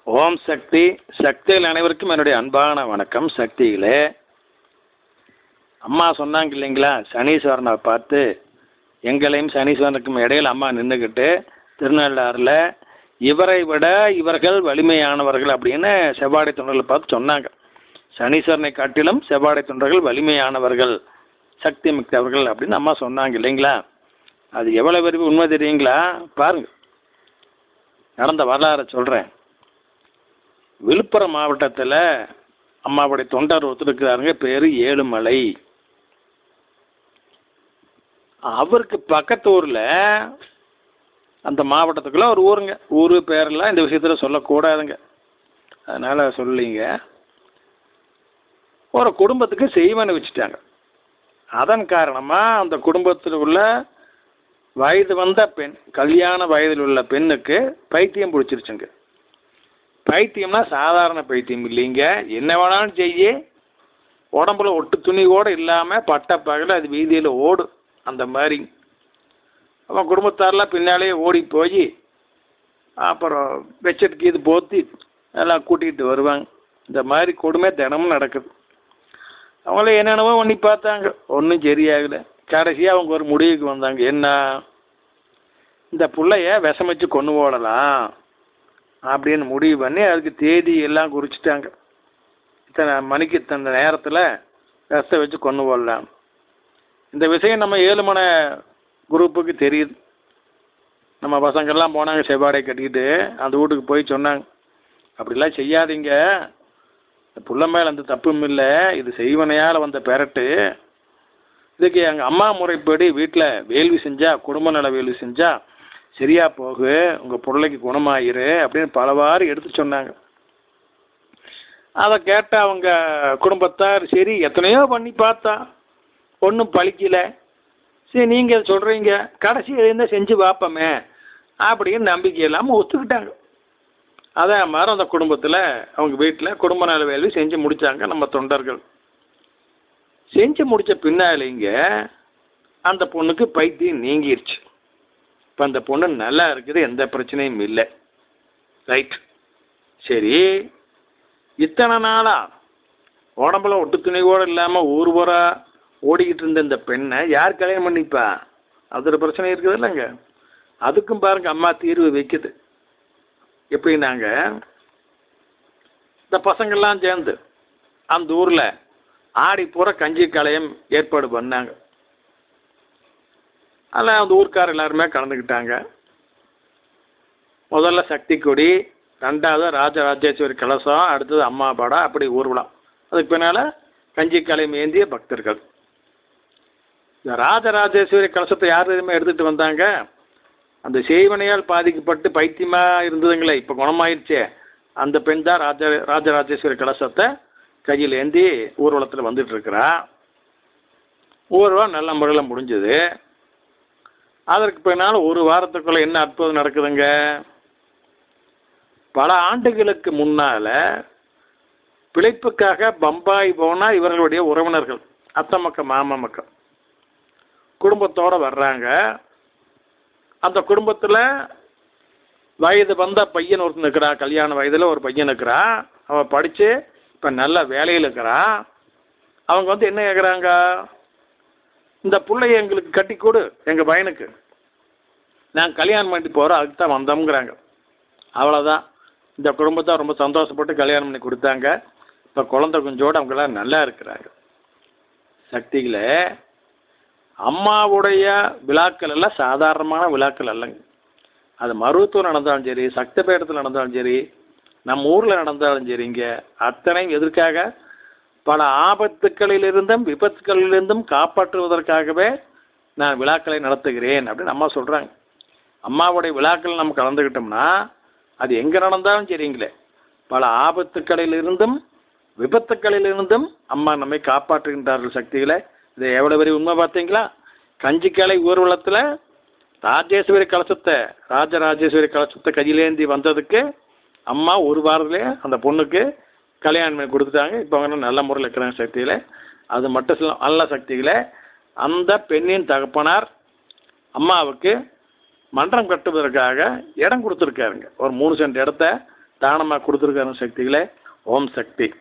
ஓம் சக்தி. சக்திகள் அனைவருக்கும் என்னுடைய அன்பான வணக்கம். சக்திகளே, அம்மா சொன்னாங்க இல்லைங்களா, சனீஸ்வரனை பார்த்து எங்களையும் சனீஸ்வரனுக்கும் இடையில் அம்மா நின்றுக்கிட்டு திருநள்ளாறில் இவரை விட இவர்கள் வலிமையானவர்கள் அப்படின்னு செவ்வாடை தொண்டர்களை பார்த்து சொன்னாங்க. சனீஸ்வரனை காட்டிலும் செவ்வாடை தொண்டர்கள் வலிமையானவர்கள், சக்தி மிக்கவர்கள் அப்படின்னு அம்மா சொன்னாங்க இல்லைங்களா. அது எவ்வளோ பேருக்கு உண்மை தெரியுங்களா? பாருங்கள், நடந்த வரலாறை சொல்கிறேன். விழுப்புரம் மாவட்டத்தில் அம்மாவுடைய தொண்டர் ஒருத்தர் இருக்கிறாருங்க, பேர் ஏழுமலை. அவருக்கு பக்கத்து ஊரில், அந்த மாவட்டத்துக்குள்ள ஒரு ஊருங்க, ஊர் பேரெல்லாம் இந்த விஷயத்தில் சொல்லக்கூடாதுங்க, அதனால் சொல்லிங்க. ஒரு குடும்பத்துக்கு செய்வனை வச்சுட்டாங்க. அதன் காரணமாக அந்த குடும்பத்தில் உள்ள வயது வந்த பெண், கல்யாண வயதில் உள்ள பெண்ணுக்கு பைத்தியம் பிடிச்சிருச்சுங்க. பைத்தியம்னா சாதாரண பைத்தியம் இல்லைங்க, என்ன வேணாலும் செய்ய, உடம்புல ஒட்டு துணி கூட இல்லாமல் பட்ட பகல அது வீதியில் ஓடும். அந்த மாதிரி அவன் குடும்பத்தாரெலாம் பின்னாலே ஓடி போய் அப்புறம் பெட்ஷீட் இது போத்தி எல்லாம் கூட்டிகிட்டு வருவாங்க. இந்த மாதிரி கொடுமை தினமும் நடக்குது. அவங்கள என்னென்னவோ பண்ணி பார்த்தாங்க, ஒன்றும் சரியாகலை. கடைசியாக அவங்க ஒரு முடிவுக்கு வந்தாங்க. என்ன, இந்த பிள்ளைய விஷம் வச்சு கொண்டு போடலாம் அப்படின்னு முடிவு பண்ணி அதுக்கு தேதி எல்லாம் குறிச்சிட்டாங்க. இத்தனை மணிக்கு இத்தனை நேரத்தில் விஷத்தை வச்சு கொண்டு போடலாம். இந்த விஷயம் நம்ம ஏழுமலை குரூப்புக்கு தெரியுது. நம்ம பசங்கள்லாம் போனாங்க, செவ்வாடை கட்டிக்கிட்டு அந்த வீட்டுக்கு போய் சொன்னாங்க, அப்படிலாம் செய்யாதீங்க, இந்த புள்ள மேலே அந்த தப்பும் இல்லை, இது செய்வனையால் வந்த பெரட்டு. இதுக்கு எங்கள் அம்மா முறைப்படி வீட்டில் வேள்வி செஞ்சால், குடும்ப நல வேள்வி செஞ்சால் சரியாக போகு, உங்கள் பிள்ளைக்கு குணமாயிரு அப்படின்னு பலவாறு எடுத்து சொன்னாங்க. அதை கேட்ட அவங்க குடும்பத்தார், சரி எத்தனையோ பண்ணி பார்த்தா ஒன்றும் பழிக்கலை, சரி நீங்கள் சொல்கிறீங்க, கடைசி இருந்தால் செஞ்சு பார்ப்போமே அப்படின்னு நம்பிக்கை இல்லாமல் ஒத்துக்கிட்டாங்க. அதே மாதிரி அந்த குடும்பத்தில் அவங்க வீட்டில் குடும்ப நல வேள்வி செஞ்சு முடித்தாங்க நம்ம தொண்டர்கள். செஞ்சு முடித்த பின்னாலேங்க அந்த பொண்ணுக்கு பைத்தியம் நீங்கிருச்சு. இப்போ அந்த பொண்ணு நல்லா இருக்குது, எந்த பிரச்சனையும் இல்லை. ரைட், சரி, இத்தனை நாளாக உடம்புல ஒட்டு துணி கூட இல்லாமல் ஊர் ஊரா ஓடிக்கிட்டு இருந்த இந்த பெண்ணை யார் கல்யாணம் பண்ணிப்பா? அது பிரச்சனை இருக்குது இல்லைங்க. அதுக்கும் பாருங்க அம்மா தீர்வு வைக்குது. எப்படின்னாங்க, இந்த பசங்கள்லாம் சேர்ந்து அந்த ஊரில் ஆடி பூரா கஞ்சி கலையம் ஏற்பாடு பண்ணாங்க. அதில் அந்த ஊர்க்கார எல்லாருமே கலந்துக்கிட்டாங்க. முதல்ல சக்தி கொடி, ரெண்டாவது ராஜராஜேஸ்வரி கலசம், அடுத்தது அம்மா படம், அப்படி ஊர்வலம். அதுக்கு பின்னால் கஞ்சி கலையம் ஏந்திய பக்தர்கள். இந்த ராஜராஜேஸ்வரி கலசத்தை யார் எதுவுமே எடுத்துகிட்டு வந்தாங்க, அந்த செய்வனையால் பாதிக்கப்பட்டு பைத்தியமாக இருந்ததுங்களே, இப்போ குணமாயிடுச்சே அந்த பெண் தான் ராஜராஜேஸ்வரி கலசத்தை கையில் ஏந்தி ஊர்வலத்தில் வந்துட்டுருக்கிறா. ஊர்வலம் நல்ல முறையில் முடிஞ்சது. அதற்கு பின்னால் ஒரு வாரத்துக்குள்ளே என்ன அற்புதம் நடக்குதுங்க. பல ஆண்டுகளுக்கு முன்னால் பிழைப்புக்காக பம்பாய் போனால் இவர்களுடைய உறவினர்கள், அத்தை மக்கள் மாமா மக்கள் குடும்பத்தோடு வர்றாங்க. அந்த குடும்பத்தில் வயது வந்த பையன் ஒருத்தன் இருக்கிறான், கல்யாண வயதில் ஒரு பையன் இருக்கிறான். அவன் படித்து இப்போ நல்ல வேலையில் இருக்கிறான். அவங்க வந்து என்ன கேட்குறாங்க, இந்த பிள்ளைய எங்களுக்கு கட்டி கொடு, எங்கள் பையனுக்கு நாங்கள் கல்யாணம் பண்ணிட்டு போகிறோம், அதுக்கு தான் வந்தோம்ங்கிறாங்க. அவ்வளோதான். இந்த குடும்பத்தை ரொம்ப சந்தோஷப்பட்டு கல்யாணம் பண்ணி கொடுத்தாங்க. இப்போ குழந்தை குஞ்சோடு அவங்களாம் நல்லா இருக்கிறாங்க. சக்திகளே, அம்மாவுடைய விழாக்கள் எல்லாம் சாதாரணமான விழாக்கள் அல்லங்க. அது மருவத்தூர் நடந்தாலும் சரி, சக்திபேட்டத்தில் நடந்தாலும் சரி, நம்ம ஊரில் நடந்தாலும் சரிங்க, அத்தனையும் எதற்காக? பல ஆபத்துக்களிலிருந்தும் விபத்துக்களிலிருந்தும் காப்பாற்றுவதற்காகவே நான் விழாக்களை நடத்துகிறேன் அப்படின்னு அம்மா சொல்கிறாங்க. அம்மாவுடைய விழாக்கள் நம்ம கலந்துக்கிட்டோம்னா அது எங்கே நடந்தாலும் சரிங்களே, பல ஆபத்துக்களிலிருந்தும் விபத்துக்களிலிருந்தும் அம்மா நம்மை காப்பாற்றுகின்றார்கள். சக்திகளை, இதை எவ்வளோ பெரிய உண்மை பார்த்தீங்களா? கஞ்சிக்காலை ஊர்வலத்தில் ராஜராஜேஸ்வரி கலசத்தை கையிலேந்தி வந்ததுக்கு அம்மா ஒரு வாரத்திலே அந்த பொண்ணுக்கு கல்யாணம் பண்ணி கொடுத்துட்டாங்க. இப்போ அவங்க நல்ல முறையில் இருக்கிறாங்க. சக்தியில் அது மட்டும் சொல்ல நல்ல சக்திகளை, அந்த பெண்ணின் தகப்பனார் அம்மாவுக்கு மன்றம் கட்டுவதற்காக இடம் கொடுத்துருக்காருங்க. ஒரு 3 சென்ட் இடத்த தானமாக கொடுத்துருக்காரு சக்திகளே. ஓம் சக்தி.